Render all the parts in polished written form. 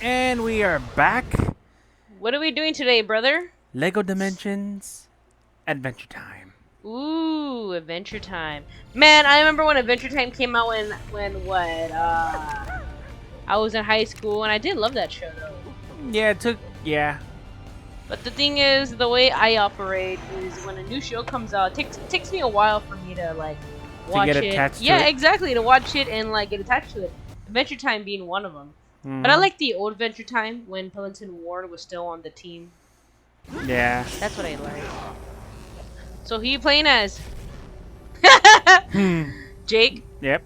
And we are back. What are we doing today, brother? Lego Dimensions Adventure Time. Ooh, Adventure Time. Man, I remember when Adventure Time came out when what? I was in high school, and I did love that show though. Yeah, it took. Yeah. But the thing is, the way I operate is when a new show comes out, it takes me a while for me to like watch to get it. attached Yeah, to it. exactly, to watch it and like get attached to it. Adventure Time being one of them. Mm-hmm. But I like the old Adventure Time when Pellington Ward was still on the team. Yeah. That's what I like. So who you playing as? Jake? Yep.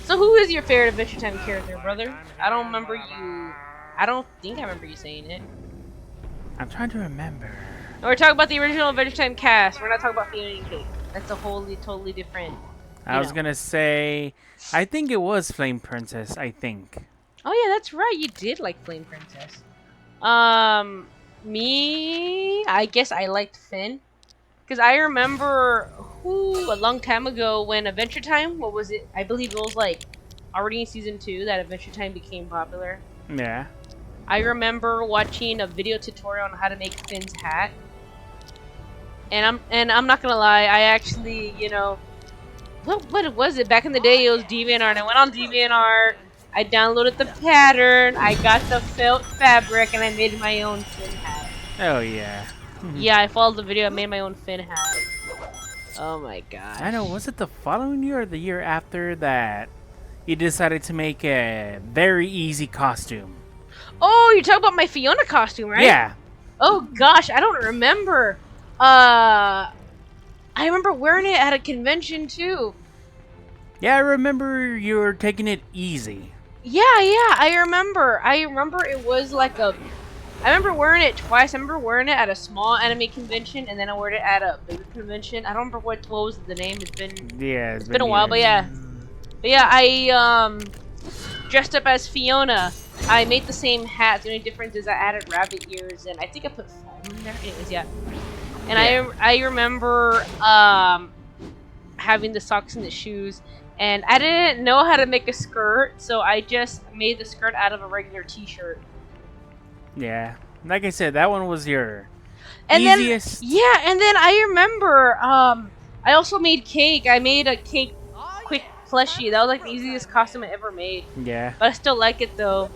So who is your favorite Adventure Time character, brother? I don't remember you. I don't think I remember you saying it. I'm trying to remember. No, we're talking about the original Adventure Time cast. We're not talking about Fiona and Kate. That's a totally different. I was gonna say, I think it was Flame Princess. I think. Oh yeah, that's right. You did like Flame Princess. Me, I guess I liked Finn. Because I remember, a long time ago when Adventure Time, what was it? I believe it was like already in season 2 that Adventure Time became popular. Yeah. I remember watching a video tutorial on how to make Finn's hat. And I'm not gonna lie, I actually, what was it? Back in the day, it was DeviantArt. I went on DeviantArt, I downloaded the pattern, I got the felt fabric, and I made my own Finn hat. Oh yeah. Yeah, I followed the video. I made my own Finn hat. Oh my god. I know. Was it the following year or the year after that you decided to make a very easy costume? Oh, you're talking about my Fiona costume, right? Yeah. Oh gosh, I don't remember. I remember wearing it at a convention too. Yeah, I remember you were taking it easy. Yeah, I remember. I remember it was like a... I remember wearing it twice. I remember wearing it at a small anime convention, and then I wore it at a bigger convention. I don't remember what was the name. It's been a while, but yeah. But yeah, I dressed up as Fiona. I made the same hat. The only difference is I added rabbit ears, and I think I put foam in there. Anyways, yeah. And yeah. I remember having the socks and the shoes, and I didn't know how to make a skirt, so I just made the skirt out of a regular t-shirt. Yeah, like I said, that one was your and easiest. Then, yeah, and then I remember I also made cake. I made a cake quick plushie. That was like the easiest costume I ever made. Yeah. But I still like it though.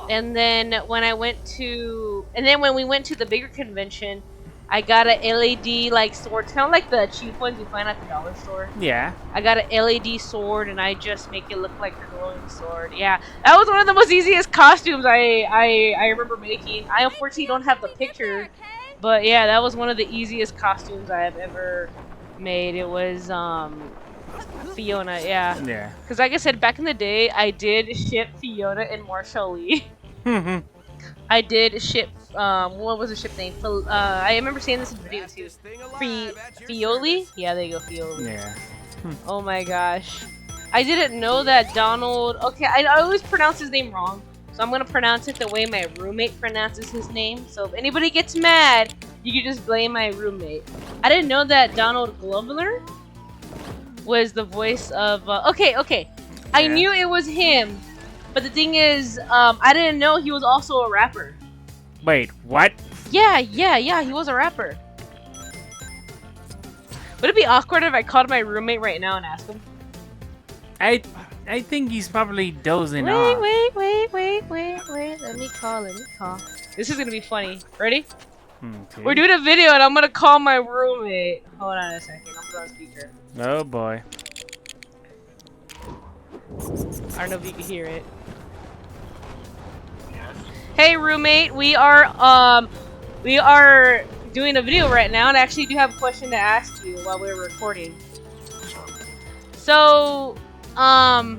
And then when we went to the bigger convention, I got a LED like sword, kind of like the cheap ones you find at the dollar store. Yeah. I got an LED sword, and I just make it look like a glowing sword. Yeah, that was one of the most easiest costumes I remember making. I unfortunately don't have the picture, but yeah, that was one of the easiest costumes I have ever made. It was Fiona, yeah. Yeah. Because like I said, back in the day, I did ship Fiona and Marshall Lee. I did ship, what was the ship name? I remember seeing this in the video too. Fioli? Yeah, there you go, Fioli. Yeah. Oh my gosh. I didn't know that Donald... Okay, I always pronounce his name wrong. So I'm going to pronounce it the way my roommate pronounces his name. So if anybody gets mad, you can just blame my roommate. I didn't know that Donald Glover was the voice of... Okay. I knew it was him. But the thing is, I didn't know he was also a rapper. Wait, what? Yeah, he was a rapper. Would it be awkward if I called my roommate right now and asked him? I think he's probably dozing off. Wait. Let me call. This is gonna be funny. Ready? Okay. We're doing a video and I'm gonna call my roommate. Hold on a second. I'll put on speaker. Oh boy. I don't know if you can hear it. Hey roommate, we are doing a video right now, and I actually do have a question to ask you while we're recording. So, I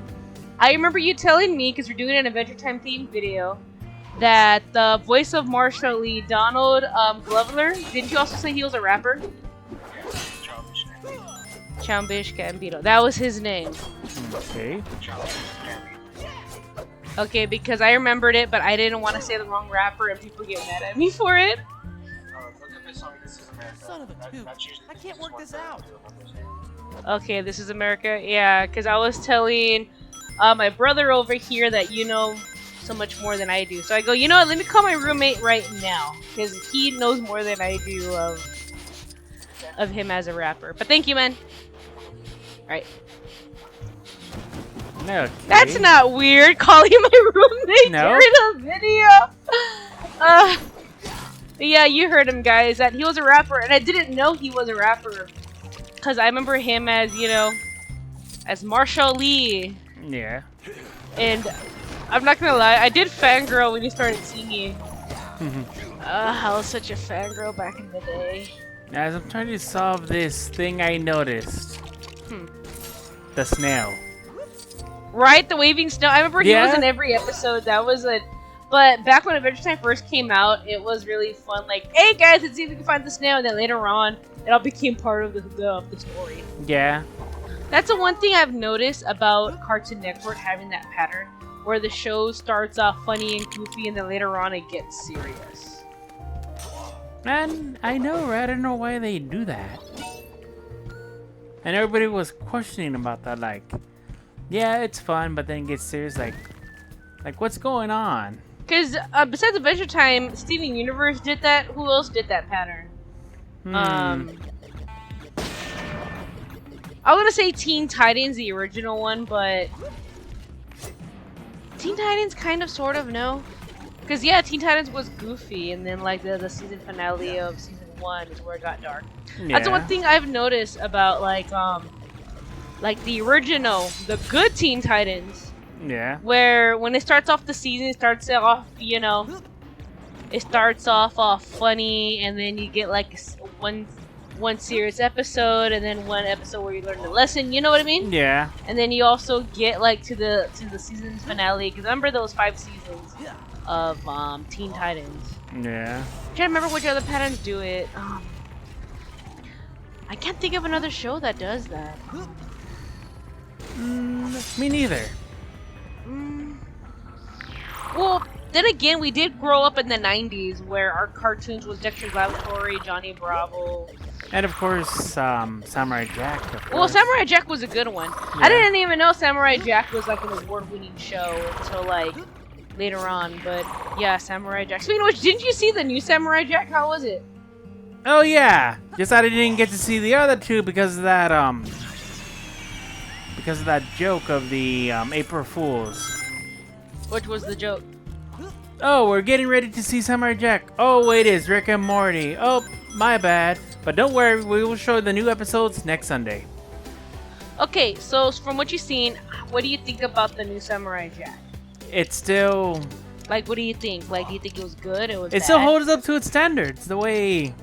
remember you telling me, because we're doing an Adventure Time themed video, that the voice of Marshall Lee, Donald Glover, didn't you also say he was a rapper? Childish Gambino. That was his name. Okay. Okay, because I remembered it, but I didn't want to say the wrong rapper and people get mad at me for it. Son of a toot. I can't work this out. Okay, This Is America. Yeah, because I was telling my brother over here that, so much more than I do. So I go, you know what? Let me call my roommate right now because he knows more than I do of him as a rapper. But thank you, man. All right. Okay. That's not weird. Calling my roommate No. during a video. Yeah, you heard him, guys. That he was a rapper, and I didn't know he was a rapper because I remember him as, you know, as Marshall Lee. Yeah. And I'm not gonna lie, I did fangirl when he started singing. I was such a fangirl back in the day. As I'm trying to solve this thing, I noticed the snail. Right, the waving snow. I remember he Yeah. was in every episode. That was a. But back when Adventure Time first came out, it was really fun. Like, hey guys, let's see if we can find the snail. And then later on, it all became part of the story. Yeah. That's the one thing I've noticed about Cartoon Network having that pattern, where the show starts off funny and goofy, and then later on it gets serious. And I know, right? I don't know why they do that. And everybody was questioning about that, like, yeah, it's fun, but then it gets serious, like what's going on? Because besides Adventure Time, Steven Universe did that. Who else did that pattern? I want to say Teen Titans, the original one, but Teen Titans kind of, sort of, no. Because yeah, Teen Titans was goofy, and then like the season finale of season 1 is where it got dark. Yeah. That's the one thing I've noticed about like the original, the good Teen Titans. Yeah. Where when it starts off the season, it starts off, you know, it starts off all funny, and then you get like one serious episode, and then one episode where you learn the lesson. You know what I mean? Yeah. And then you also get like to the season finale. Because remember those 5 seasons of Teen Titans. Yeah. I'm trying to remember which other patterns do it. I can't think of another show that does that. Me neither. Well, then again, we did grow up in the 90s where our cartoons was Dexter's Laboratory, Johnny Bravo. And of course, Samurai Jack. Of course. Well, Samurai Jack was a good one. Yeah. I didn't even know Samurai Jack was like an award-winning show until like later on. But yeah, Samurai Jack. Speaking of which, didn't you see the new Samurai Jack? How was it? Oh yeah. Just I didn't get to see the other two because of that joke of the April Fools. Which was the joke? Oh, we're getting ready to see Samurai Jack. Oh, wait, it's Rick and Morty. Oh, my bad. But don't worry, we will show the new episodes next Sunday. Okay, so from what you've seen, what do you think about the new Samurai Jack? It's still... Like, what do you think? Like, do you think it was good? It was It still holds up to its standards, the way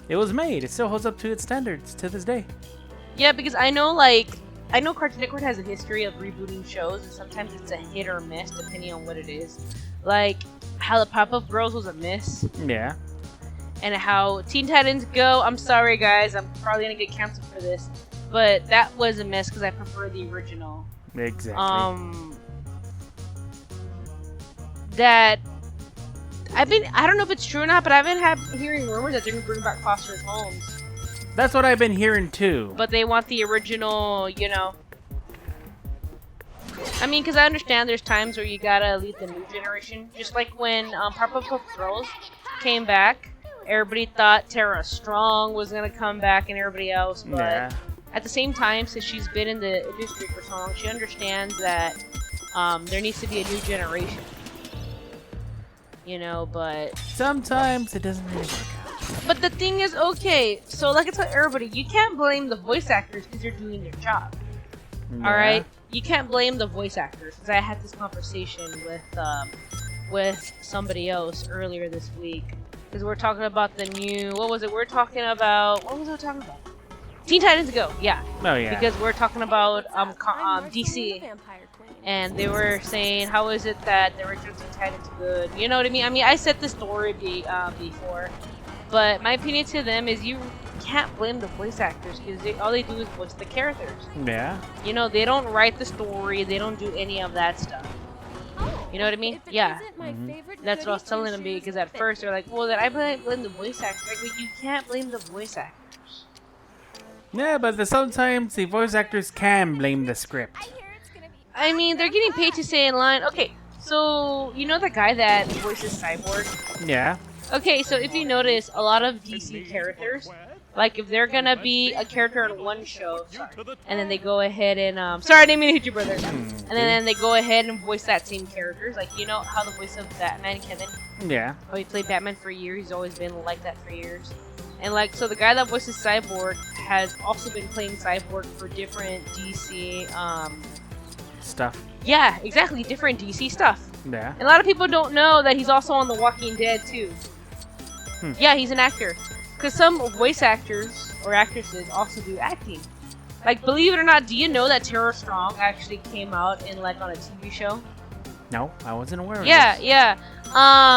it was made. It still holds up to its standards to this day. Yeah, because I know Cartoon Network has a history of rebooting shows, and sometimes it's a hit or miss depending on what it is. Like how the Pop-Up Girls was a miss, Yeah. and how Teen Titans Go. I'm sorry, guys, I'm probably gonna get canceled for this, but that was a miss because I prefer the original. Exactly. That I don't know if it's true or not, but I've been hearing rumors that they're gonna bring back Foster Homes. That's what I've been hearing too. But they want the original, you know. I mean, because I understand there's times where you gotta lead the new generation. Just like when Pop-Up Girls came back, everybody thought Tara Strong was gonna come back and everybody else. But Yeah. at the same time, since she's been in the industry for so long, she understands that there needs to be a new generation. You know, but Sometimes it doesn't really work out. But the thing is, okay, so like I tell everybody, you can't blame the voice actors because they're doing their job. Yeah. Alright? You can't blame the voice actors, because I had this conversation with somebody else earlier this week. Because we're talking about the new, what was it we talking about? Teen Titans Go, yeah. Oh yeah. Because we're talking about DC. And they were saying, how is it that the original Teen Titans good? You know what I mean? I mean, I said the story before. But my opinion to them is you can't blame the voice actors because all they do is voice the characters. Yeah. You know, they don't write the story. They don't do any of that stuff. You know what I mean? Yeah. That's what I was telling them because at first they're like, well, then I blame the voice actors. Like, well, you can't blame the voice actors. Yeah, but sometimes the voice actors can blame the script. I mean, they're getting paid to say in line. Okay, So, you know the guy that voices Cyborg? Yeah. Okay, so if you notice, a lot of DC characters, like if they're gonna be a character in one show, and then they go ahead and sorry, I didn't mean to hit you, brother. And then they go ahead and voice that same characters, like you know how the voice of Batman, Kevin. Yeah. Oh, he played Batman for years. He's always been like that for years. And like, so the guy that voices Cyborg has also been playing Cyborg for different DC Stuff. yeah, exactly, different DC stuff. Yeah. And a lot of people don't know that he's also on The Walking Dead too. Yeah, he's an actor. Because some voice actors or actresses also do acting. Like, believe it or not, do you know that Tara Strong actually came out in like on a TV show? No, I wasn't aware of Yeah, this. yeah.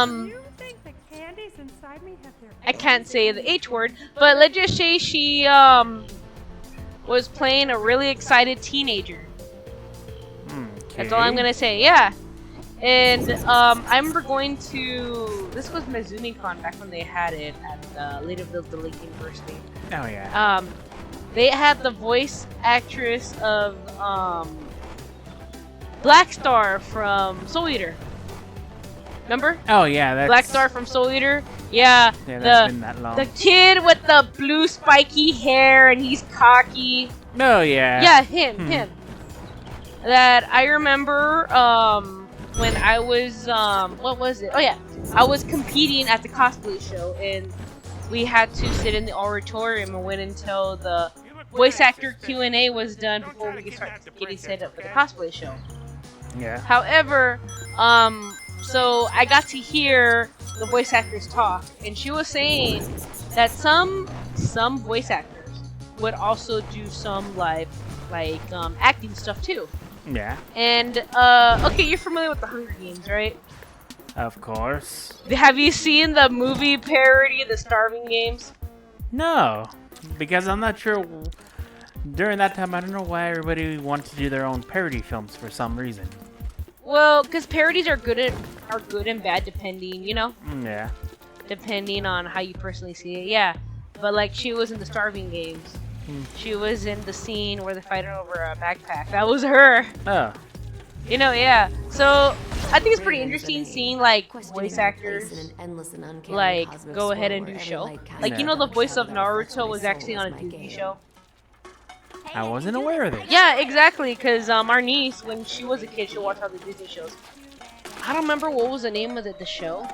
You think the candies inside me have their I can't say the H word, but let's just say she was playing a really excited teenager. Okay. That's all I'm gonna say. Yeah. And I remember going to this was MizuniCon back when they had it at Ladeville Lake University. Oh yeah. They had the voice actress of Black Star from Soul Eater. Remember? Oh yeah. That's Black Star from Soul Eater? Yeah. Yeah, that's been that long. The kid with the blue spiky hair and he's cocky. Oh yeah. Yeah, him. That I remember when I was what was it? Oh yeah. I was competing at the cosplay show and we had to sit in the auditorium and wait until the voice actor Q&A was done before we could start getting set up for the cosplay show. Yeah. However, so I got to hear the voice actors talk, and she was saying that some voice actors would also do some like acting stuff too. Yeah. And okay, you're familiar with the Hunger Games, right? Of course. Have you seen the movie parody, The Starving Games? No, because I'm not sure. During that time, I don't know why everybody wanted to do their own parody films for some reason. Well, because parodies are good and bad depending, you know, Yeah. depending on how you personally see it. Yeah, but like she was in The Starving Games. She was in the scene where they're fighting over a backpack. That was her. Oh. You know, yeah. So I think it's pretty interesting seeing like voice actors like go ahead and do show. Like you know, the voice of Naruto was actually on a Disney show. I wasn't aware of it. Yeah, exactly. Because our niece, when she was a kid, she watched all the Disney shows. I don't remember what was the name of the show,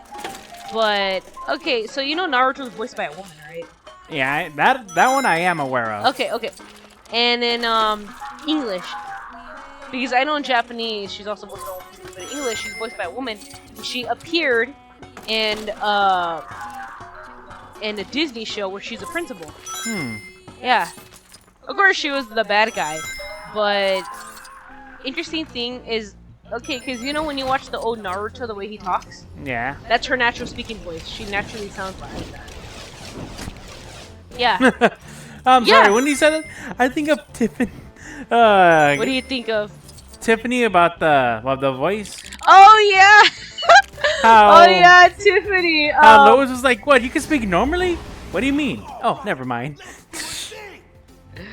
but okay. So you know, Naruto was voiced by a woman, right? Yeah, that one I am aware of. Okay, okay. And in English, because I know in Japanese she's also voiced by a woman, but in English she's voiced by a woman. And she appeared in a Disney show where she's a principal. Yeah. Of course she was the bad guy, but interesting thing is, okay, because you know when you watch the old Naruto, the way he talks, Yeah. that's her natural speaking voice. She naturally sounds like that. Yeah. I'm Yeah. sorry. When you said it, I think of Tiffany. What do you think of? Tiffany about the voice. Oh yeah. How? Oh yeah, Tiffany. How Lois was like, "What? You can speak normally? What do you mean? Oh, never mind."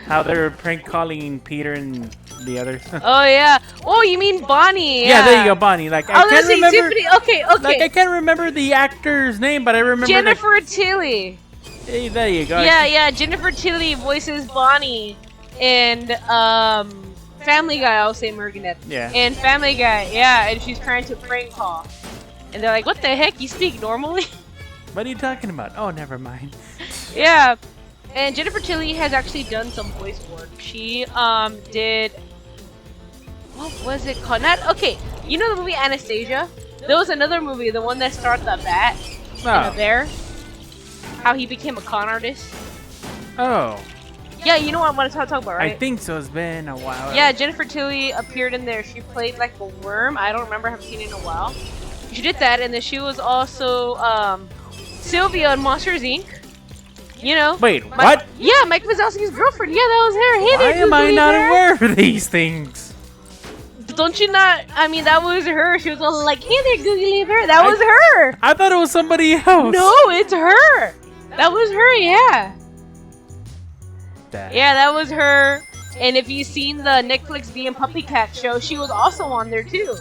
How they're prank calling Peter and the others. Oh yeah. Oh, you mean Bonnie? Yeah, there you go, Bonnie. Like I Oh, let's can't see, remember. Tiffany. Okay, okay. Like I can't remember the actor's name, but I remember Jennifer Tilly. Hey, there you go. Yeah, yeah. Jennifer Tilly voices Bonnie, and Family Guy. I'll say Mergenette. Yeah. And Family Guy. Yeah, and she's trying to prank call, and they're like, "What the heck? You speak normally?" What are you talking about? Oh, never mind. Yeah. And Jennifer Tilly has actually done some voice work. She did, what was it called? Not okay. You know the movie Anastasia? There was another movie, the one that starred the bat and the bear. How he became a con artist. Oh. Yeah, you know what I'm gonna talk about, right? I think so. It's been a while. Yeah, Jennifer Tilly appeared in there. She played like a worm. I don't remember. I haven't seen it in a while. She did that, and then she was also Sylvia in Monsters Inc. You know. Wait, what? Yeah, Mike Wazowski's girlfriend. Yeah, that was her. Hey, Why there, am I googly not bear. aware of these things? Don't you not? I mean, that was her. She was all like, "Hey there, googly bear." That was her. I thought it was somebody else. No, it's her. That was her. Yeah. Yeah, that was her. And if you've seen the Netflix Being Puppy Cat show, she was also on there too.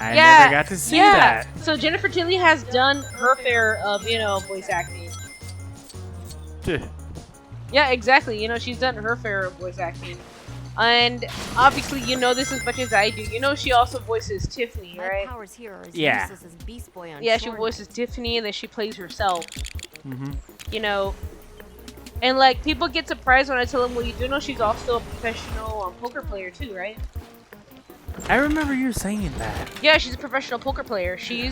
I Yeah, never got to see yeah. that. So Jennifer Tilly has done her fair of, you know, voice acting. Yeah, exactly. You know, she's done her fair of voice acting. And obviously, you know this as much as I do. You know, she also voices Tiffany, My right? powers here are as Yeah. useless as Beast Boy on Yeah, she shore voices night. Tiffany, and then she plays herself. Mm-hmm. You know, and like people get surprised when I tell them, well, you do know she's also a professional poker player too, right? I remember you saying that. Yeah, she's a professional poker player. She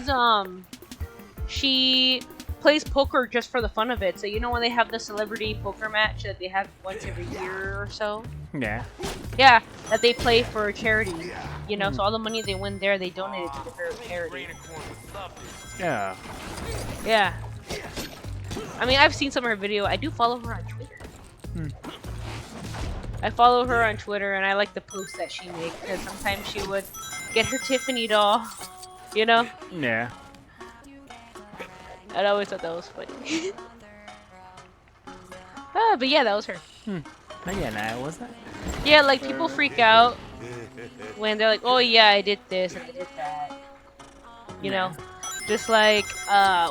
plays poker just for the fun of it. So you know when they have the celebrity poker match that they have once every year or so? Yeah. Yeah, that they play for charity. You know, so all the money they win there, they donate it to the fair charity. Yeah. Yeah. I mean, I've seen some of her video. I do follow her on Twitter. Hmm. I follow her on Twitter, and I like the posts that she makes because sometimes she would get her Tiffany doll. You know? Yeah. I always thought that was funny. But yeah, that was her. Oh, yeah, nah, was that? Yeah, like people freak out when they're like, "Oh yeah, I did this and I did that." You know, just like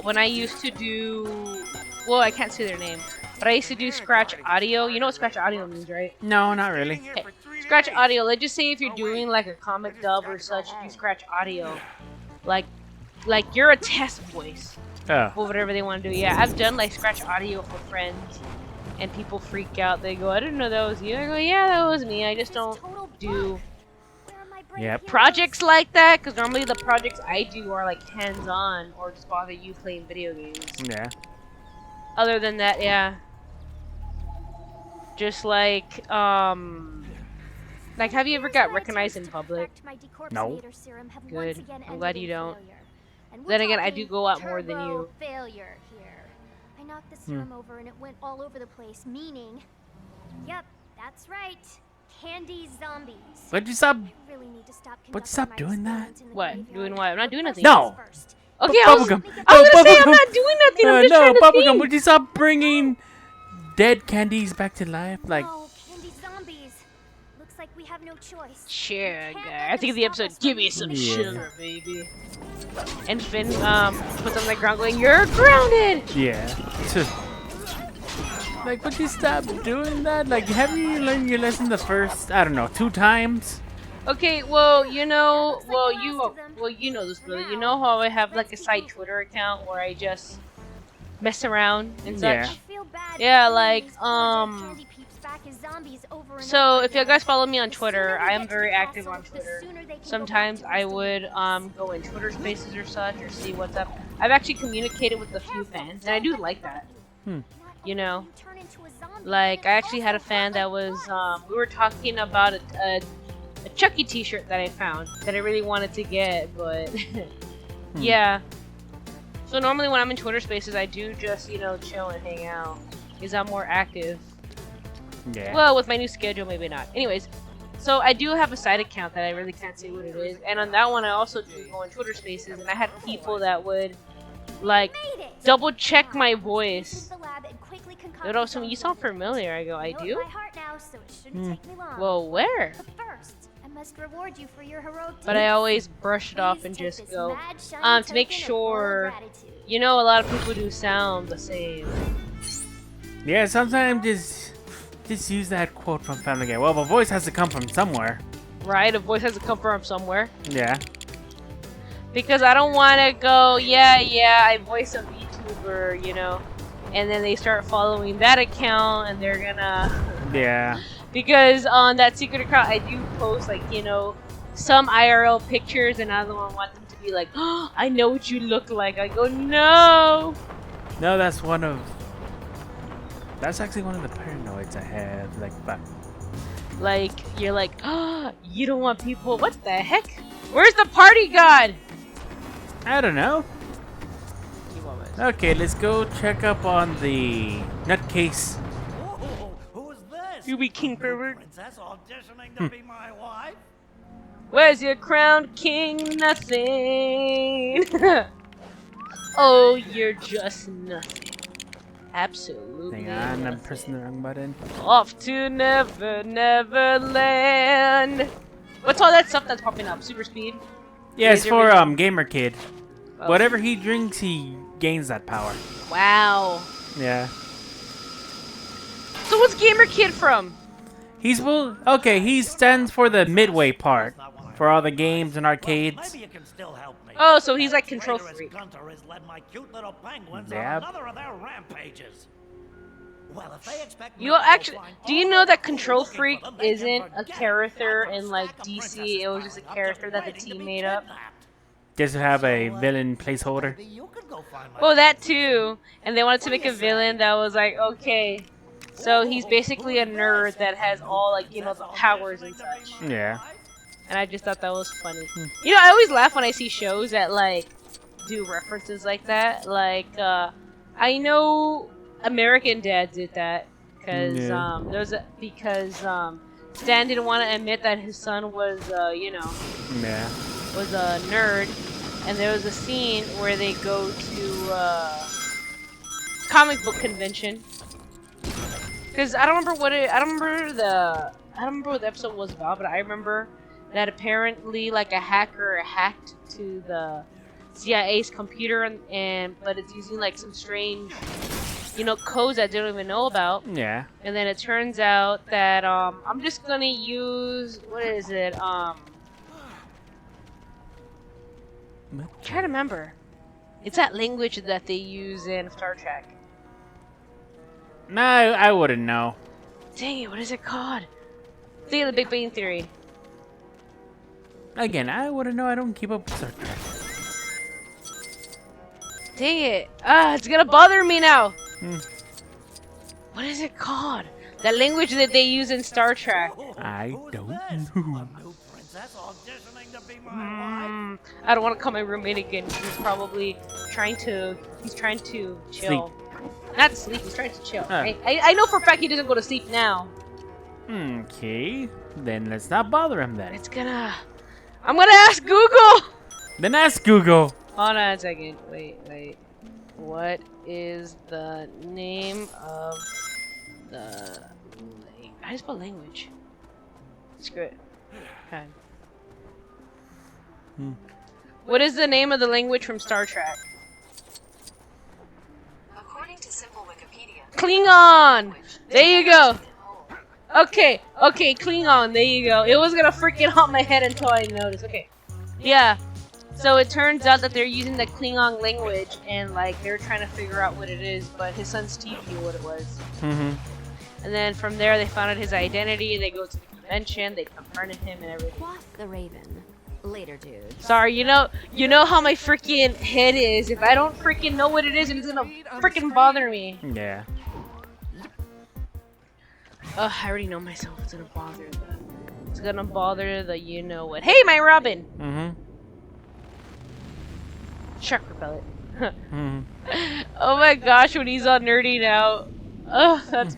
when I used to do, well, I can't say their name, but I used to do scratch audio. You know what scratch audio means, right? No, not really. Okay. Scratch audio. Let's just say if you're doing like a comic dub or such, you scratch audio, like you're a test voice. Oh. Or whatever they want to do. Yeah, I've done like scratch audio for friends, and people freak out. They go, "I didn't know that was you." I go, "Yeah, that was me. I just don't do Yep. projects like that because normally the projects I do are like hands-on or just bother you playing video games." Yeah. Other than that, yeah, just like have you ever got recognized in public? No. Good. I'm glad you don't. Then again, I do go out more than you. Failure here. I knocked the serum over and it went all over the place, meaning... Yep, that's right. Candy zombies. Would you stop? I really need to stop Would you stop conducting my doing that? experiments in the What? graveyard. Doing what? I'm not doing nothing. No. First. Okay, I was Bubblegum. gonna say Bubblegum. I'm not doing nothing. I'm just No, trying to Bubblegum, think. would you stop bringing dead candies back to life? Like, No, candy zombies. Looks like we have no choice. Sure, guy. I think of the episode, give me some Yeah. sugar, baby. And Finn puts on the ground going, "You're grounded!" yeah. Like, would you stop doing that? Like, haven't you learned your lesson the first, I don't know, 2 times? Okay, well, you know, you know this, brother. You know how I have like a side Twitter account where I just mess around and such? Yeah. I feel bad Yeah, for like, these candy peeps back as zombies over and So over if you again. guys follow me on The Twitter, sooner we I am get to very the active castle, on the Twitter. sooner they can go Sometimes back to I rest would go in Twitter Spaces or such or see what's up. I've actually communicated with a few fans, and I do like that. You know, like I actually had a fan that was we were talking about a Chucky T-shirt that I found that I really wanted to get, but yeah. So normally when I'm in Twitter Spaces, I do just chill and hang out because I'm more active. Yeah. Well, with my new schedule, maybe not. Anyways, so I do have a side account that I really can't say what it is, and on that one I also do go in Twitter Spaces, and I had people that would like double check my voice. They would also, "You sound familiar." I go, "I do?" Well, where? But I always brush it off and just go, to make sure, a lot of people do sound the same. Yeah, sometimes just use that quote from Family Guy. Well, a voice has to come from somewhere. Right? A voice has to come from somewhere. Yeah. Because I don't want to go, yeah, I voice a Vtuber, and then they start following that account and they're gonna... Yeah. Because on that secret account, I do post, like, some IRL pictures, and I don't want them to be like, "Oh, I know what you look like." I go, no! No, that's actually one of the paranoids I have. Like, you're like, "Oh, you don't want people..." What the heck? Where's the party god? I don't know. Okay, let's go check up on the nutcase. Whoa, who's this? You be king pervert. Princess auditioning to be my wife? Where's your crown king? Nothing. Oh, you're just nothing. Absolutely. Hang on, I'm nothing. pressing the wrong button. Off to Never Land. What's all that stuff that's popping up? Super speed? Yeah, it's for Laser Gamer Kid. Oh. Whatever he drinks, he gains that power. Wow. Yeah. So what's Gamer Kid from? He's okay. He stands for the midway part for all the games and arcades. Maybe you can still help me. Oh, so he's like That control traitorous freak. Gunter has led my cute little penguins Yep. on another of their rampages. Well, if they expect me You to go actually, flying do you all know over that the Control looking for Freak them, they can isn't a forget it. character I've got in like stack of DC? princesses It was just a piling up character that the waiting to team be made up. kidnapped. Just to have a So, villain placeholder. maybe you could go find my Well, that princesses. too. And they wanted to make a villain that was like, okay. So he's basically a nerd that has all like, you know, the powers and such. Yeah. And I just thought that was funny. You know, I always laugh when I see shows that like do references like that. Like, I know American Dad did that because Yeah. Stan didn't want to admit that his son was, you know, Yeah. was a nerd, and there was a scene where they go to comic book convention. Because I don't remember what the episode was about, but I remember that apparently like a hacker hacked to the CIA's computer but it's using like some strange, you know, codes that they don't even know about. Yeah. And then it turns out that I'm just gonna use, what is it? I'm trying to remember. It's that language that they use in Star Trek. No, I wouldn't know. Dang it, what is it called? Think of the Big Bang Theory. Again, I wouldn't know. I don't keep up with Star Trek. Dang it. It's gonna bother me now. Hmm. What is it called? That language that they use in Star Trek. I Who is don't this? know. A new princess auditioning to be my wife? I don't want to call my roommate again. He's probably trying to chill. Not sleep, he's trying to chill. I know for a fact he doesn't go to sleep now. Okay. Then let's not bother him then. I'm gonna ask Google! Then ask Google. Hold on a second. Wait. What is the name of the... How do you spell language? Screw it. Okay. What is the name of the language from Star Trek? According to simple Wikipedia, Klingon! There you go! Okay, Klingon, there you go. It was gonna freaking haunt my head until I noticed. Okay. Yeah. So it turns out that they're using the Klingon language and like they're trying to figure out what it is, but his son Steve knew what it was. Mm-hmm. And then from there they found out his identity, they go to the convention, they confronted him and everything. Quoth the Raven. Later, dude. Sorry, you know how my freaking head is. If I don't freaking know what it is, it's gonna freaking bother me. Yeah. Ugh, I already know myself. It's gonna bother the you know what. Hey, my Robin! Mm-hmm. Shark repellent. Mm-hmm. Oh my gosh, when he's all nerdy now. Ugh, that's.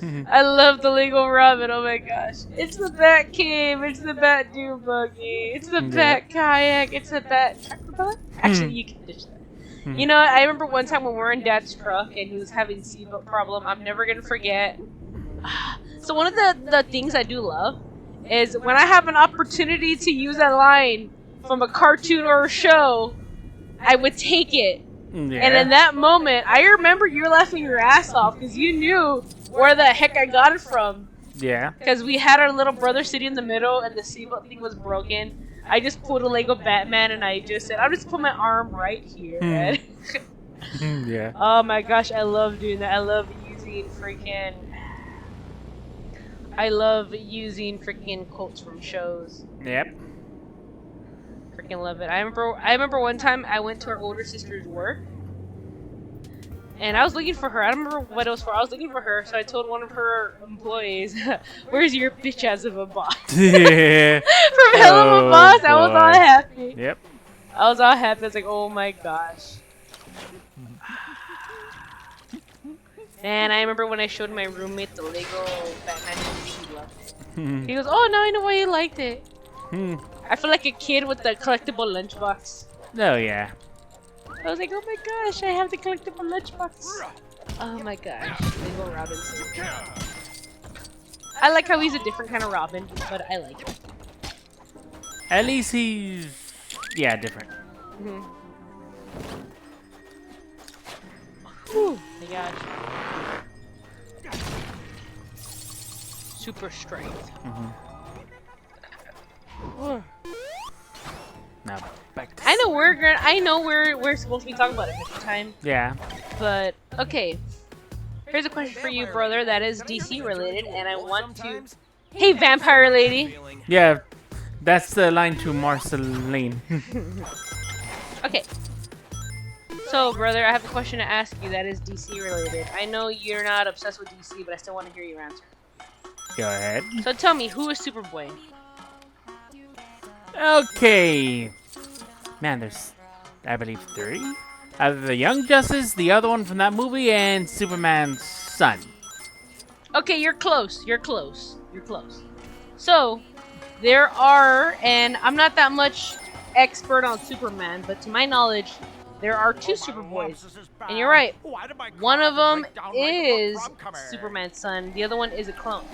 I love the Lego Robin. Oh my gosh. It's the Bat Cave. It's the Bat Dune Buggy. It's the Bat Kayak. It's the Bat Shark repellent. Actually, you can ditch that. You know, I remember one time when we were in Dad's truck and he was having seatbelt problem. I'm never gonna forget. So one of the things I do love is when I have an opportunity to use a line from a cartoon or a show, I would take it. Yeah. And in that moment, I remember you're laughing your ass off because you knew where the heck I got it from. Yeah. Because we had our little brother sitting in the middle and the seatbelt thing was broken. I just pulled a Lego Batman and I just said, I'll just put my arm right here. Right? Yeah. Oh my gosh, I love doing that. I love using freaking quotes from shows. Yep. Freaking love it. I remember one time I went to our older sister's work and I was looking for her. I don't remember what it was for. I was looking for her, so I told one of her employees, "Where's your bitch ass of a boss?" Yeah. From Hell of a Boss. I was all happy. Yep. I was all happy. I was like, oh my gosh. And I remember when I showed my roommate the Lego Batman movie, he loved it. He goes, oh, now I know why you liked it. I feel like a kid with the collectible lunchbox. Oh, yeah. I was like, oh my gosh, I have the collectible lunchbox. Oh my gosh, Lego Robinson. I like how he's a different kind of Robin, but I like it. At least he's Yeah, different. Mm-hmm. Whew, my gosh. Super strength. Now back to I know we're supposed to be talking about it this time, yeah. but okay. Here's a question for you, brother. That is DC related, and I want to. Hey, vampire lady. Yeah, that's the line to Marceline. Okay. So, brother, I have a question to ask you that is DC related. I know you're not obsessed with DC, but I still want to hear your answer. Go ahead. So tell me, who is Superboy? Okay. Man, there's, I believe, 3. Either the Young Justice, the other one from that movie, and Superman's son. Okay, you're close. You're close. You're close. So, there are, and I'm not that much expert on Superman, but to my knowledge, there are 2 Superboys. And you're right. One of them is Superman's son. The other one is a clone.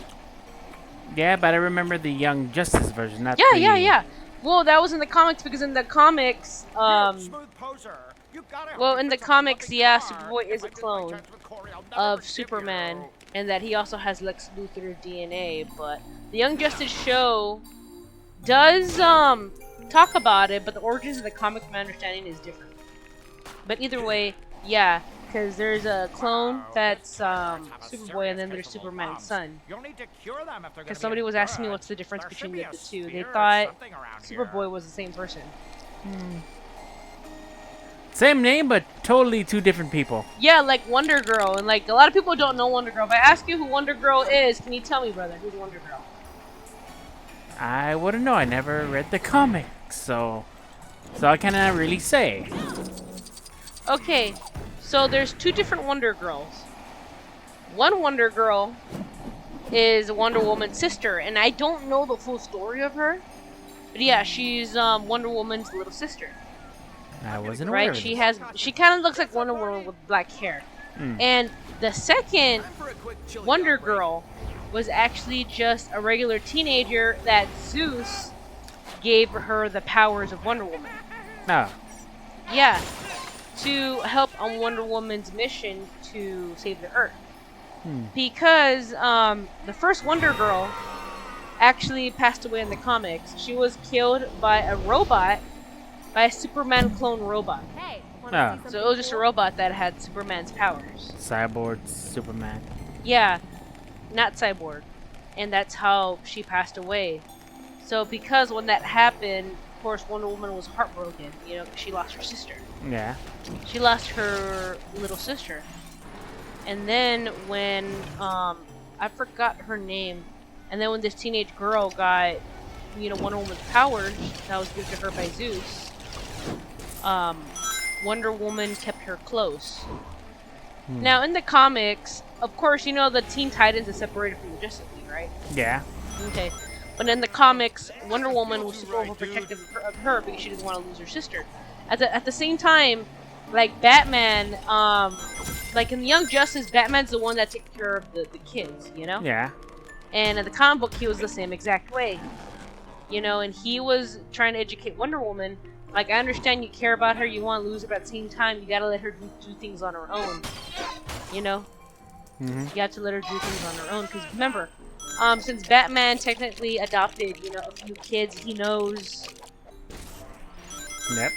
Yeah, but I remember the Young Justice version, not Yeah, the... yeah. Well, that was in the comics because in the comics, well, in the comics, yeah, Superboy is a clone of Superman, and that he also has Lex Luthor DNA. But the Young Justice show does talk about it, but the origins of the comic, from my understanding, is different. But either way, yeah, because there's a clone that's Superboy, and then there's Superman's son. Because somebody was asking me what's the difference between the 2. They thought Superboy was the same person. Same name, but totally 2 different people. Yeah, like Wonder Girl, and like a lot of people don't know Wonder Girl. If I ask you who Wonder Girl is, can you tell me, brother, who's Wonder Girl? I wouldn't know. I never read the comics, so I cannot really say. Okay, so there's 2 different Wonder Girls. One Wonder Girl is Wonder Woman's sister, and I don't know the full story of her, but yeah, she's Wonder Woman's little sister. I wasn't aware Right? of She kind of looks like Wonder Woman with black hair. And the second Wonder Girl was actually just a regular teenager that Zeus gave her the powers of Wonder Woman. Oh. Yeah, to help on Wonder Woman's mission to save the Earth. Because the first Wonder Girl actually passed away in the comics. She was killed by a robot, by a Superman clone robot. Hey, Oh. So it was just a robot that had Superman's powers. Cyborg Superman. Yeah, not Cyborg. And that's how she passed away. So because when that happened, of course, Wonder Woman was heartbroken, you know, 'cause she lost her sister. Yeah. She lost her little sister. And then when, I forgot her name, and then when this teenage girl got, you know, Wonder Woman's powers that was given to her by Zeus, Wonder Woman kept her close. Now, in the comics, of course, you know the Teen Titans is separated from the Justice League, right? Yeah. Okay. But in the comics, Wonder Woman was super overprotective of her because she didn't want to lose her sister. At the same time, like Batman, like in the Young Justice, Batman's the one that takes care of the kids, you know? Yeah. And in the comic book, he was the same exact way. You know, and he was trying to educate Wonder Woman. Like, I understand you care about her, you want to lose her, but at the same time, you gotta let her do things on her own. You know? You have to let her do things on her own. Because remember, since Batman technically adopted, you know, a few kids, he knows... Yep.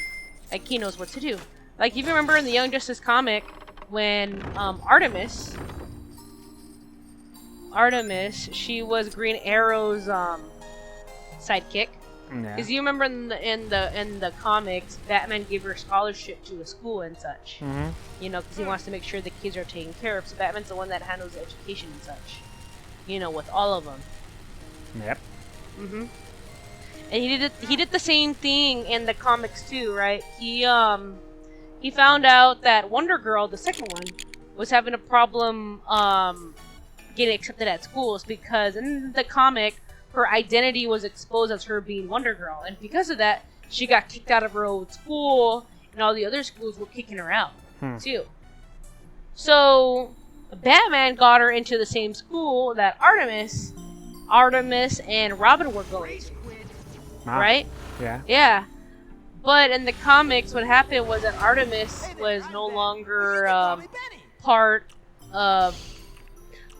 Like, he knows what to do. Like, if you remember in the Young Justice comic, when Artemis, she was Green Arrow's sidekick. Yeah. Because you remember in the comics, Batman gave her a scholarship to a school and such. You know, because he wants to make sure the kids are taken care of. So Batman's the one that handles the education and such. You know, with all of them. Yep. And he did the same thing in the comics too, right? He found out that Wonder Girl, the second one, was having a problem getting accepted at schools because in the comic, her identity was exposed as her being Wonder Girl, and because of that, she got kicked out of her old school, and all the other schools were kicking her out too. So Batman got her into the same school that Artemis and Robin were going to. Wow. Right? Yeah. Yeah. But in the comics, what happened was that Artemis was no longer part of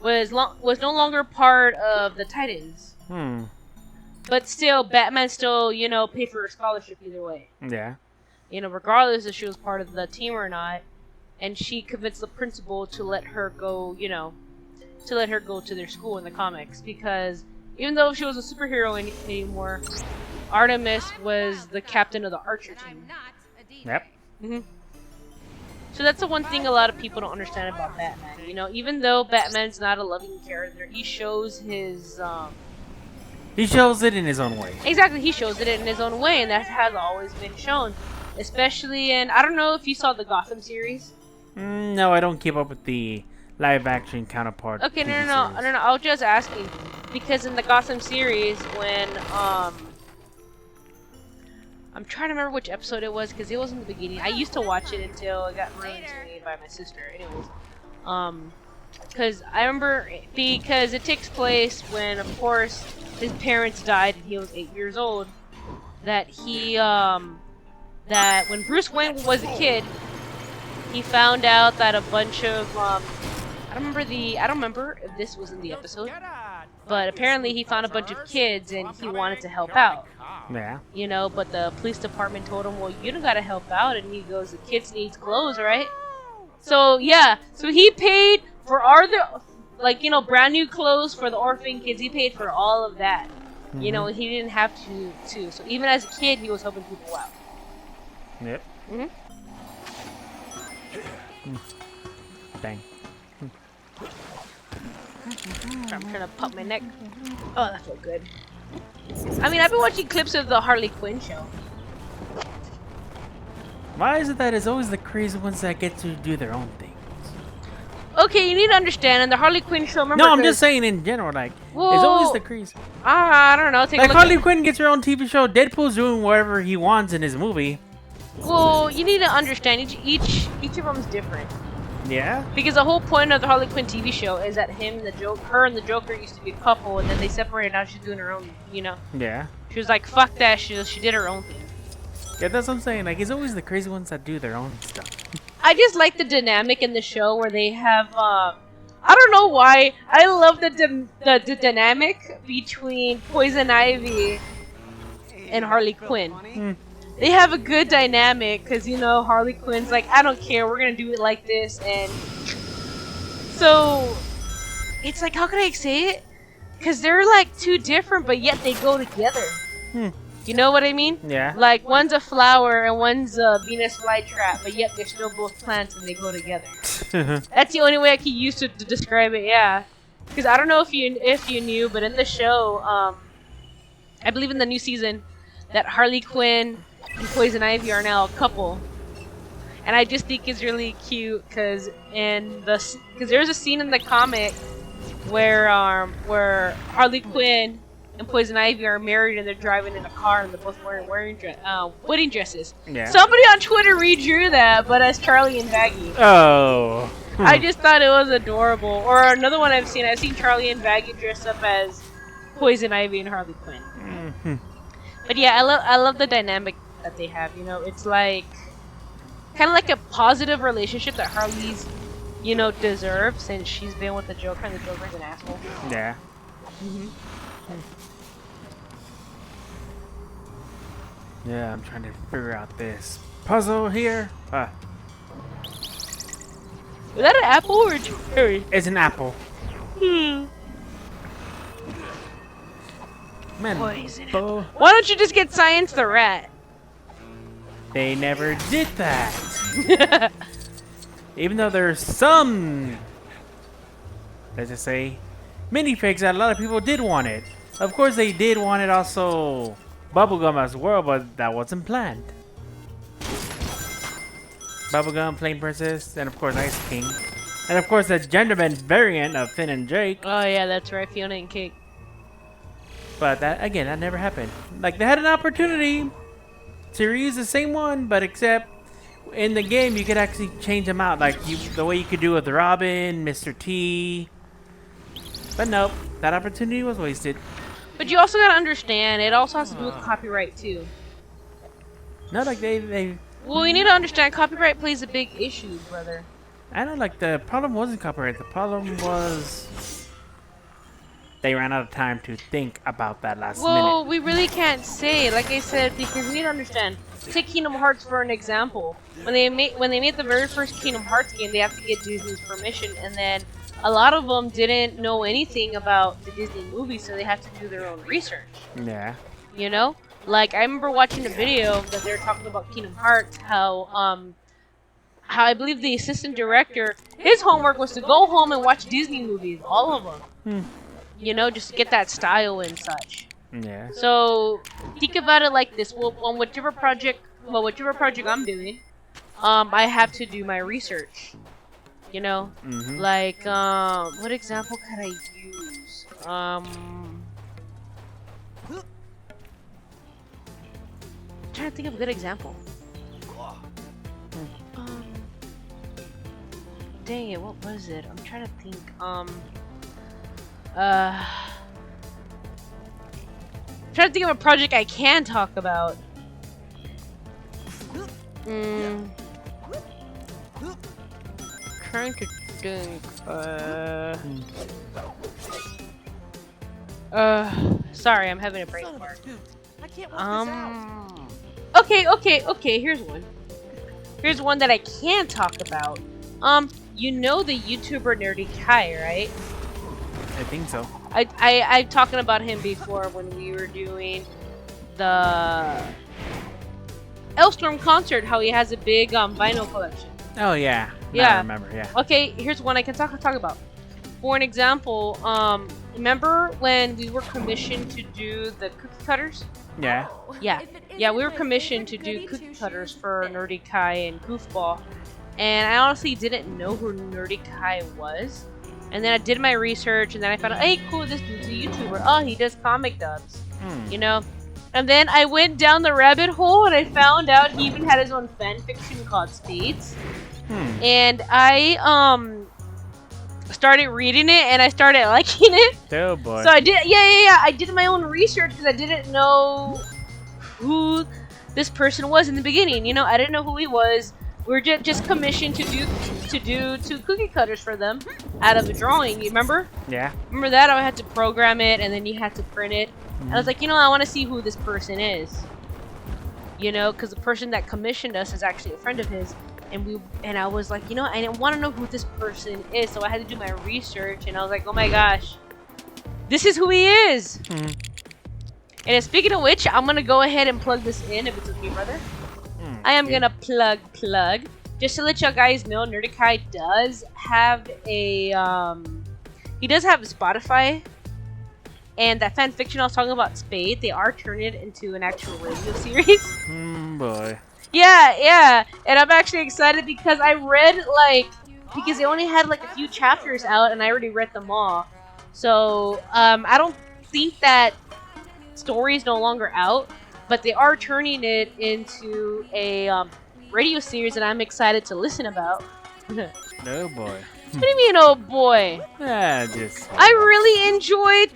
was no longer part of the Titans. But still, Batman still, you know, paid for her scholarship either way. Yeah. You know, regardless if she was part of the team or not. And she convinced the principal to let her go, you know, to let her go to their school in the comics. Because even though she was a superhero anymore, Artemis was the captain of the Archer team. Yep. So that's the one thing a lot of people don't understand about Batman. You know, even though Batman's not a loving character, he shows his, He shows it in his own way. Exactly, he shows it in his own way, and that has always been shown. Especially in, I don't know if you saw the Gotham series. No, I don't keep up with the live-action counterpart. Okay, TV no. series. I was just asking because in the Gotham series, when I'm trying to remember which episode it was because it was in the beginning. I used to watch it until it got ruined to me by my sister. Anyways, because I remember because it takes place when, of course, his parents died and he was 8 years old. That he that when Bruce Wayne was a kid, he found out that a bunch of I don't remember if this was in the episode, but apparently he found a bunch of kids and he wanted to help out. Yeah. You know, but the police department told him, well, you don't gotta help out, and he goes, the kids needs clothes, right? So yeah, so he paid for like, you know, brand new clothes for the orphan kids. He paid for all of that. You know, he didn't have to. So even as a kid, he was helping people out. Yep. Dang. I'm trying to pop my neck. Oh, that felt good. I mean, I've been watching clips of the Harley Quinn show. Why is it that it's always the crazy ones that get to do their own things? Okay, you need to understand, in the Harley Quinn show, remember... No, I'm just saying in general, like, it's always the crazy. I don't know, take a Like, look Harley Quinn gets her own TV show, Deadpool's doing whatever he wants in his movie. Well, you need to understand, each of them's different. Yeah? Because the whole point of the Harley Quinn TV show is that her and the Joker used to be a couple, and then they separated, now she's doing her own, you know? Yeah. She was like, fuck that, she did her own thing. Yeah, that's what I'm saying. Like, it's always the crazy ones that do their own stuff. I just like the dynamic in the show where they have, I don't know why, I love the dynamic between Poison Ivy and Harley Quinn. They have a good dynamic, because, you know, Harley Quinn's like, I don't care, we're gonna do it like this, and so, it's like, how can I say it? Because they're, like, two different, but yet they go together. You know what I mean? Yeah. Like, one's a flower and one's a Venus flytrap, but yet they're still both plants and they go together. That's the only way I can use to describe it, yeah. Because I don't know if you knew, but in the show, I believe in the new season, that Harley Quinn and Poison Ivy are now a couple. And I just think it's really cute, because there's a scene in the comic where Harley Quinn and Poison Ivy are married and they're driving in a car and they're both wearing wedding dresses. Yeah. Somebody on Twitter redrew that, but as Charlie and Baggy. Oh. I just thought it was adorable. Or another one I've seen Charlie and Baggy dressed up as Poison Ivy and Harley Quinn. But yeah, I love the dynamic that they have. You know, it's like kind of like a positive relationship that Harley's, you know, deserves since she's been with the Joker and the Joker's an asshole. Yeah. Yeah, I'm trying to figure out this puzzle here. Was that an apple or a cherry? It's an apple. Man, Poison. Bo, Why don't you just get Science the Rat? they never did that. Even though there's some, let's just say, minifigs that a lot of people did want it. Of course, they did want it also bubblegum as well, but that wasn't planned. Bubblegum, Flame Princess, and of course Ice King. And of course the gender-bent variant of Finn and Drake. Oh yeah, that's right, Fiona and Cake. But that, again, that never happened. Like, they had an opportunity to reuse the same one, but except in the game you could actually change them out. Like, the way you could do with Robin, Mr. T. But nope, that opportunity was wasted. But you also gotta understand, it also has to do with copyright too. No, like they. Well, you need to understand copyright plays a big issue, brother. I know, like the problem wasn't copyright. The problem was they ran out of time to think about that last Well, minute. we really can't say, like I said, because you need to understand. Take Kingdom Hearts for an example. When they made the very first Kingdom Hearts game, they have to get Disney's permission, and then a lot of them didn't know anything about the Disney movie, so they had to do their own research. Yeah. You know, like I remember watching a video that they were talking about Kingdom Hearts, how I believe the assistant director, his homework was to go home and watch Disney movies, all of them. You know, just to get that style and such. Yeah. So think about it like this: well, on whichever project I'm doing, I have to do my research. You know, like what example can I use? I'm trying to think of a good example. Dang it, what was it? I'm trying to think. Trying to think of a project I can talk about. Trying to think. Sorry, I'm having a brain fart. Okay. Here's one. Here's one that I can talk about. You know the YouTuber Nerdy Kai, right? I think so. I'm talking about him before when we were doing the Elstorm concert. How he has a big vinyl collection. Oh yeah. Now Yeah. I remember. Yeah. Okay, here's one I can talk about. For an example, remember when we were commissioned to do the cookie cutters? Yeah. Yeah, we were commissioned to do cookie cutters for Nerdy Kai and Goofball. And I honestly didn't know who Nerdy Kai was. And then I did my research, and then I found out, hey, cool, this dude's a YouTuber. Oh, he does comic dubs. You know? And then I went down the rabbit hole, and I found out he even had his own fan fiction called Spades. And I, started reading it, and I started liking it. Oh boy. So I did, yeah. I did my own research because I didn't know who this person was in the beginning. You know, I didn't know who he was. We were just commissioned to do 2 cookie cutters for them out of a drawing. You remember? Yeah. Remember that? I had to program it, and then you had to print it. I was like, you know, I want to see who this person is. You know, because the person that commissioned us is actually a friend of his. And I was like, you know, I didn't want to know who this person is, so I had to do my research, and I was like, oh my gosh, this is who he is. And speaking of which, I'm gonna go ahead and plug this in if it's okay, brother. I am gonna plug just to let y'all guys know. Nerdy Kai does have a he does have a Spotify, and that fan fiction I was talking about, Spade, they are turning it into an actual radio series. Boy. Yeah, and I'm actually excited because I read, because they only had, a few chapters out, and I already read them all. So, I don't think that story is no longer out, but they are turning it into a, radio series that I'm excited to listen about. Oh boy. What do you mean, oh boy? Yeah, just. I really enjoyed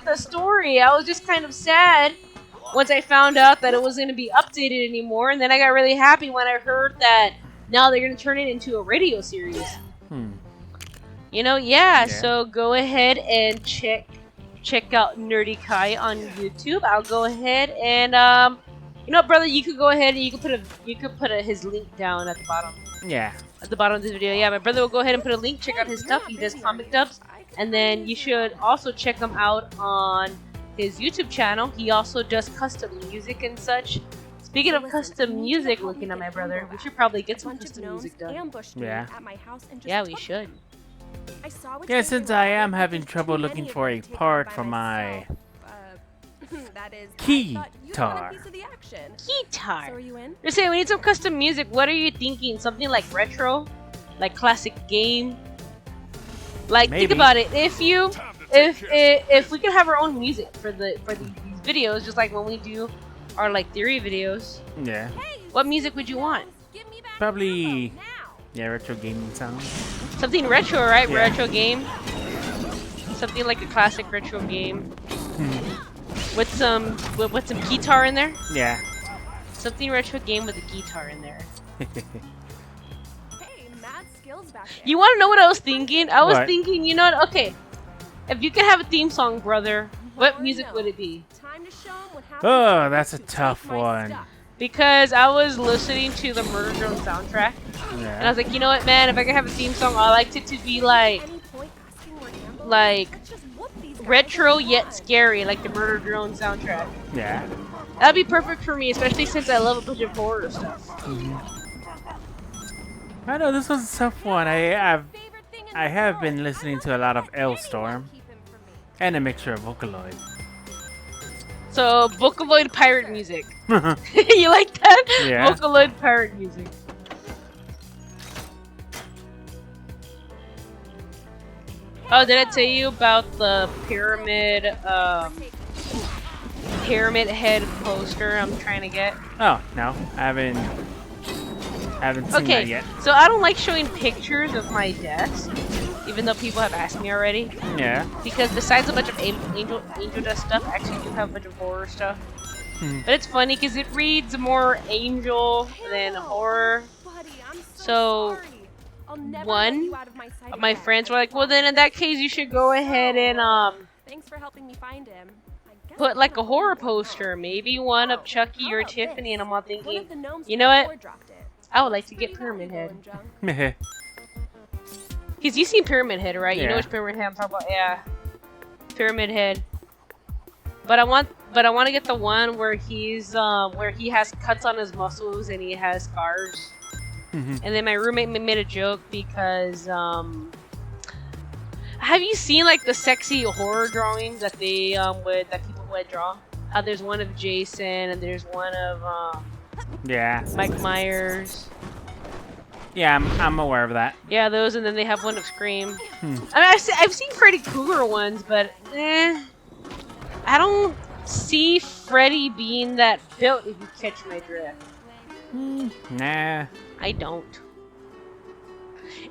the story. I was just kind of sad once I found out that it wasn't going to be updated anymore, and then I got really happy when I heard that now they're going to turn it into a radio series. You know, yeah, so go ahead and check out Nerdy Kai on YouTube. I'll go ahead and you know, brother, you could go ahead and you could put his link down at the bottom. Yeah. At the bottom of this video. Yeah, my brother will go ahead and put a link. Check out his stuff. He does comic dubs. And then you should also check him out on his YouTube channel. He also does custom music and such. Speaking of custom music, looking at my brother, we should probably get some custom music done. Yeah. Yeah, we should. Yeah, since I am having trouble looking for a part for my guitar. Guitar. You're saying we need some custom music. What are you thinking? Something like retro? Like classic game? Like, Maybe. think about it. If we could have our own music for these videos, just like when we do our theory videos, Yeah. what music would you want? Probably. Yeah, retro gaming sound. Something retro, right? Yeah. Retro game. Something like a classic retro game. With some guitar in there. Yeah. Something retro game with a guitar in there. Hey, mad skills back there. You want to know what I was thinking? I was What? thinking, you know what? Okay, if you could have a theme song, brother, what music would it be? Time to show 'em what happens Oh, when that's a you tough take my one. stuff. Because I was listening to the Murder Drone soundtrack, and I Yeah. was like, you know what, man? If I could have a theme song, I liked it to be like Any point asking where Amber is? Like, Let's just whoop these guys retro and yet move on. scary, like the Murder Drone soundtrack. Yeah. That'd be perfect for me, especially since I love a bunch of horror stuff. I know this was a tough one. Favorite thing in I the have world. been listening to a lot of Elstorm Keep him from me. and a mixture of Vocaloid. So, Vocaloid pirate music. Yeah. You like that? Vocaloid pirate music. Oh, did I tell you about the pyramid head poster I'm trying to get? Oh no, I haven't seen that yet. So I don't like showing pictures of my desk, even though people have asked me already. Yeah. Because besides a bunch of angel dust stuff, I actually do have a bunch of horror stuff. But it's funny because it reads more angel than horror. Buddy, I'm So, sorry. I'll never one let you out of my sight My again. friends were like, well then in that case you should go ahead and Thanks for helping me find him. I guess put I'm like a not horror thinking about poster, maybe one of Chucky How or about Tiffany, this? and I'm all it. One thinking, of the gnomes you know what? before dropped it. I would like to Pretty get Pyramid valuable Head. and junk. Because you seen Pyramid Head, right? You know Yeah. which Pyramid Head I'm talking about? Yeah. Pyramid Head. But I want to get the one where he's where he has cuts on his muscles and he has scars. And then my roommate made a joke because have you seen like the sexy horror drawings that they that people would draw? There's one of Jason and there's one of Yeah. Mike Myers. Yeah, I'm aware of that. Yeah, those, and then they have one of Scream. I mean, I've seen Freddy Krueger ones, but I don't see Freddy being that built. If you catch my drift, Nah. I don't.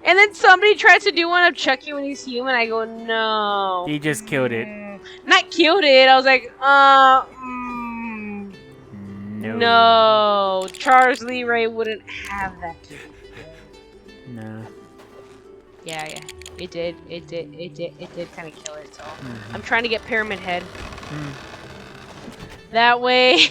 And then somebody tries to do one of Chucky when he's human. I go, no. He just killed it. Not killed it. I was like, No. no. Charles Lee Ray wouldn't have that. No. Yeah. It did kind of kill it. So I'm trying to get Pyramid Head. That way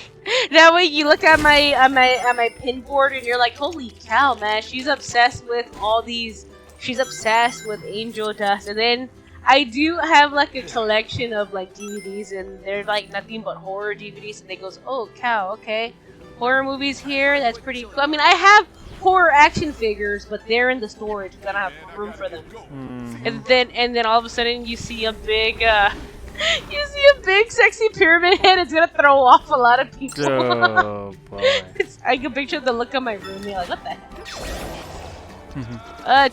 you look at my pin board and you're like, holy cow, man! She's obsessed with all these. She's obsessed with angel dust, and then I do have like a collection of like DVDs, and they're like nothing but horror DVDs. And they goes, oh cow, okay, horror movies here. That's pretty cool. I mean, I have horror action figures, but they're in the storage because I don't have room for them. And then all of a sudden you see a big sexy pyramid head. It's gonna throw off a lot of people. Oh boy. I can picture the look on my room. You're like, what the heck?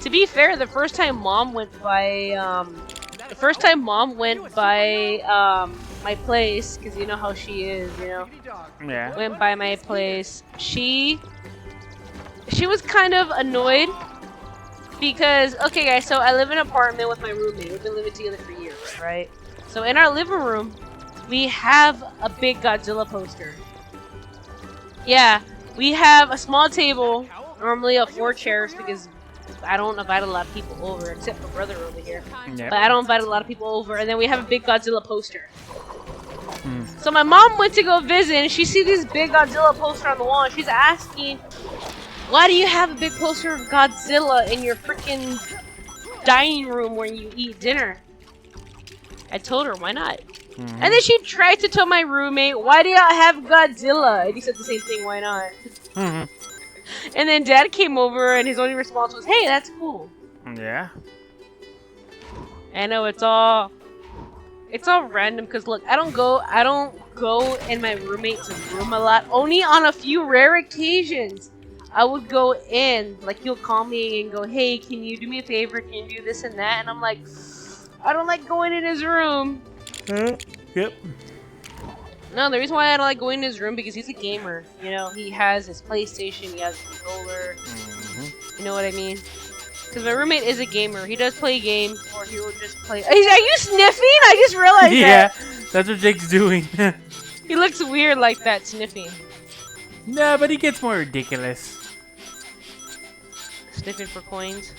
To be fair, the first time mom went by my place, because you know how she is, you know. Yeah. Went by my place. She was kind of annoyed because, okay guys, so I live in an apartment with my roommate. We've been living together for years, right? So in our living room, we have a big Godzilla poster. Yeah, we have a small table, normally of 4 chairs because I don't invite a lot of people over, except for brother over here. Yep. But I don't invite a lot of people over, and then we have a big Godzilla poster. So my mom went to go visit, and she sees this big Godzilla poster on the wall, and she's asking, why do you have a big poster of Godzilla in your freaking dining room where you eat dinner? I told her, why not? And then she tried to tell my roommate, why do y'all have Godzilla? And he said the same thing, why not? And then Dad came over, and his only response was, hey, that's cool. Yeah. I know, it's all random, because look, I don't go in my roommate's room a lot. Only on a few rare occasions I would go in, like he'll call me and go, hey, can you do me a favor, can you do this and that? And I'm like, I don't like going in his room. Yep. No, the reason why I don't like going in his room because he's a gamer. You know, he has his PlayStation, he has a controller. You know what I mean? Because my roommate is a gamer. He does play games, or he will just play. Are you sniffing? I just realized Yeah, that. that's what Jake's doing. He looks weird like that, sniffing. No, but he gets more ridiculous. Sniffing for coins.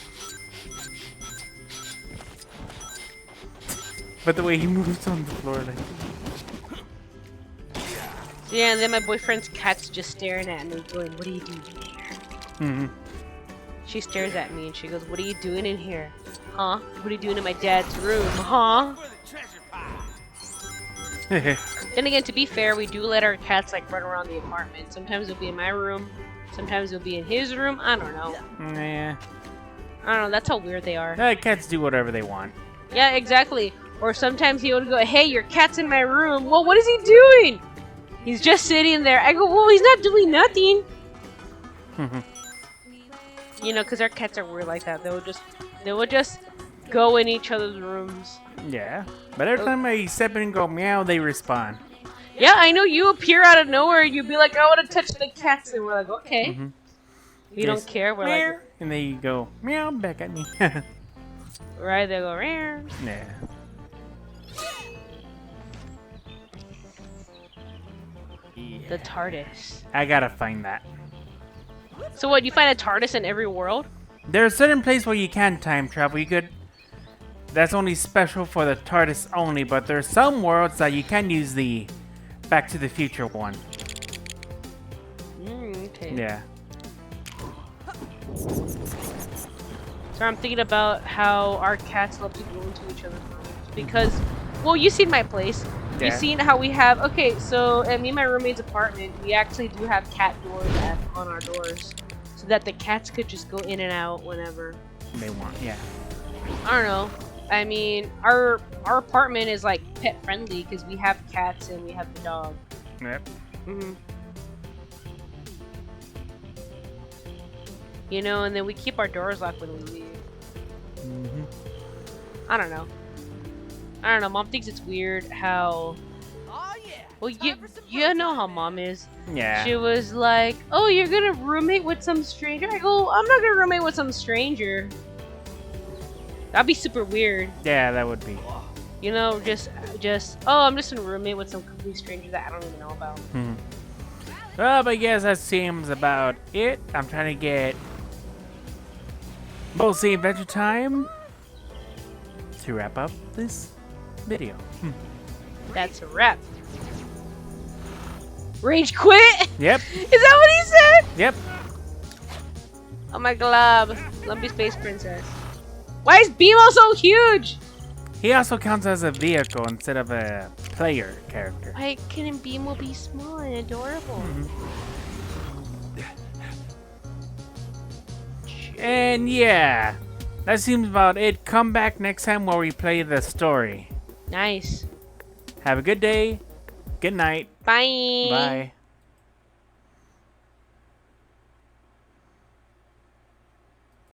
But the way he moves on the floor, like. Yeah, and then my boyfriend's cat's just staring at me, going, "What are you doing here?" Mm-hmm. She stares at me and she goes, "What are you doing in here? Huh? What are you doing in my dad's room? Huh?" Then again, to be fair, we do let our cats like run around the apartment. Sometimes it'll be in my room, sometimes it'll be in his room. I don't know. Yeah. I don't know. That's how weird they are. Cats do whatever they want. Yeah, exactly. Or sometimes he would go, "Hey, your cat's in my room." "Well, what is he doing?" "He's just sitting there." I go, "Well, he's not doing nothing." You know, because our cats are weird like that. They would just go in each other's rooms. Yeah. But every time I step in and go meow, they respond. Yeah, I know. You appear out of nowhere. You'd be like, "I want to touch the cats," and we're like, "Okay." We don't care. We're Meow. like, And then you go meow back at me. right? They go, "Rare." Yeah. The TARDIS. I gotta find that. So what? You find a TARDIS in every world? There's a certain place where you can time travel. You could. That's only special for the TARDIS only, but there's some worlds that you can use the Back to the Future one. Okay. Yeah. So I'm thinking about how our cats love to go into each other's rooms because, well, you've seen my place. Yeah. You've seen how we have. Okay, so at me and my roommate's apartment, we actually do have cat doors on our doors, so that the cats could just go in and out whenever They want. Yeah. I don't know. I mean, our apartment is like pet friendly because we have cats and we have the dog. Yep. You know, and then we keep our doors locked when we leave. I don't know. Mom thinks it's weird how. Oh yeah. Well, you know how Mom is. Yeah. She was like, "Oh, you're gonna roommate with some stranger?" I go, "I'm not gonna roommate with some stranger. That'd be super weird." Yeah, that would be. You know, just oh, I'm just gonna roommate with some complete stranger that I don't even know about. Well, but yes, that seems about it. I'm trying to get mostly Adventure Time to wrap up this video. That's a wrap. Rage quit? Yep. Is that what he said? Yep. Oh my glob. Lumpy Space Princess. Why is Beamo so huge? He also counts as a vehicle instead of a player character. Why couldn't Beamo be small and adorable? And yeah, that seems about it. Come back next time where we play the story. Nice. Have a good day. Good night. Bye. Bye.